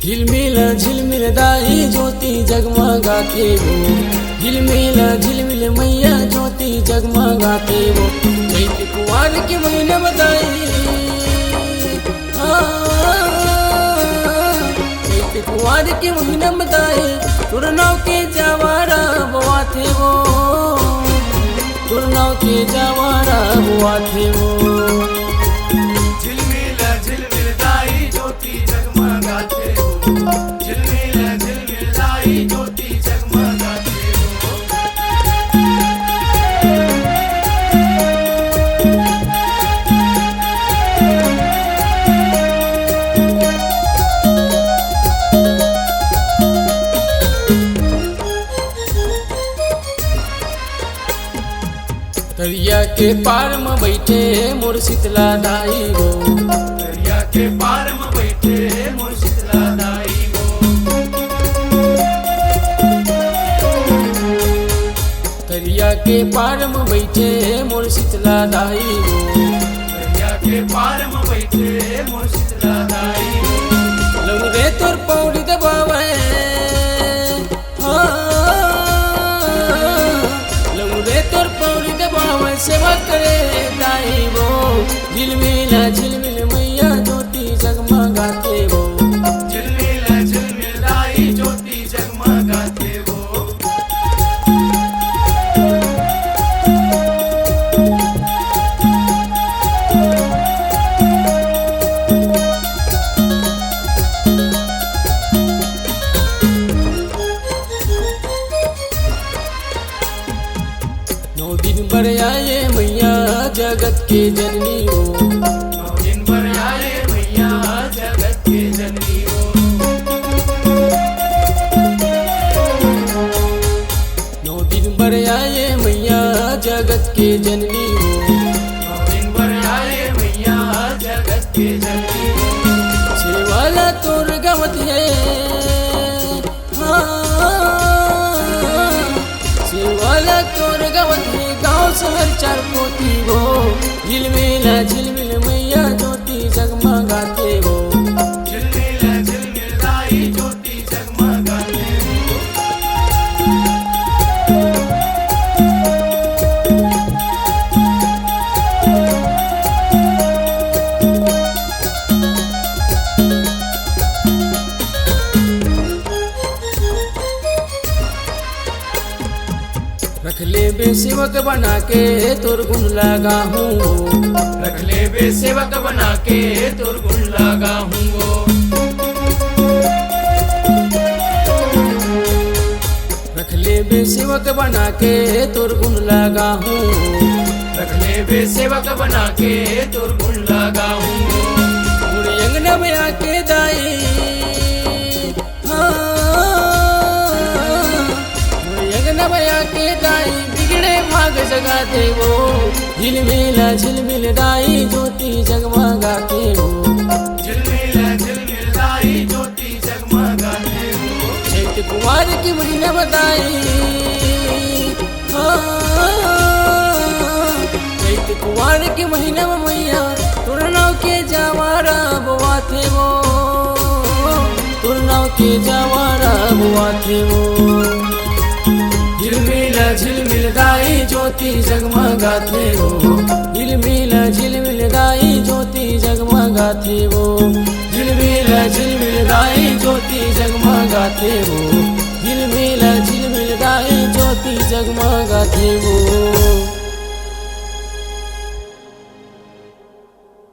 झिलमिल झिलमिल दाई ज्योति जगमगाते वो, झिलमिल झिलमिल मैया ज्योति जगमगाते वो। चैत कुंवार के महीने बताई, चैत कुंवार के महीने बताई, तुरनाव के जवारा बुआ थे वो, तुरनाव के जवारा बुआ थे वो। दरिया के पार में बैठे मोर शीतला दाई हो, दरिया के पार में बैठे मोर शीतला दाई हो। दरिया के पार में बैठे मोर शीतला दाई हो, दरिया के पार में बैठे मोर शीतला दाई हो। लंगरे तोर पौड़ी दबावे, लंगरे तोर पौड़ी दबावे, सेवा करे दाई वो। झिलमिल झिलमिल मैया ज्योति जगमगाते वो, झिलमिल झिलमिल दाई ज्योति जगमगाते वो। नौ दिन पर आए मैया जगत के जननी हो, 9 दिन पर आए मैया जगत के जननी हो। 9 दिन पर आए मैया जगत के जननी हो, 9 दिन पर आए मैया जगत के जननी हो। सेवाला तोर गवत है, सेवाला तोर गवत है, गाँव शहर चार पोती वो। झिलमिल झिलमिल मैया ज्योति जगमगाते वो, झिलमिल झिलमिल दाई ज्योति जगमगाते वो। रख ले बे सेवक बना के तोर गुण लगा हूँ, रख ले बे सेवक बना के तोर गुण लगा हूँ। रख ले बे सेवक बना के तोर गुण लगा हूँ, रख ले बे सेवक बना के तोर गुण लगा हूँ। मोर अंगना में आके दाई, मोर अंगना में आके दाई, बिगड़े भाग जगाते वो। झिलमिल झिलमिल दाई ज्योति जगमगाते वो, झिलमिल झिलमिल दाई ज्योति जगमगाते हो। चैत कुंवार की महीने बताई, चैत कुंवार के महीने में मैया तुरनाव के जवारा बुआ थे वो, तुरनाव के जवारा बुआ थे वो। झिलमिल झिलमिल दाई ज्योति जगमगाते वो, झिलमिल झिलमिल दाई ज्योति जगमगाते वो, झिलमिल झिलमिल दाई ज्योति जगमगाते वो, झिलमिल झिलमिल दाई ज्योति जगमगाते वो।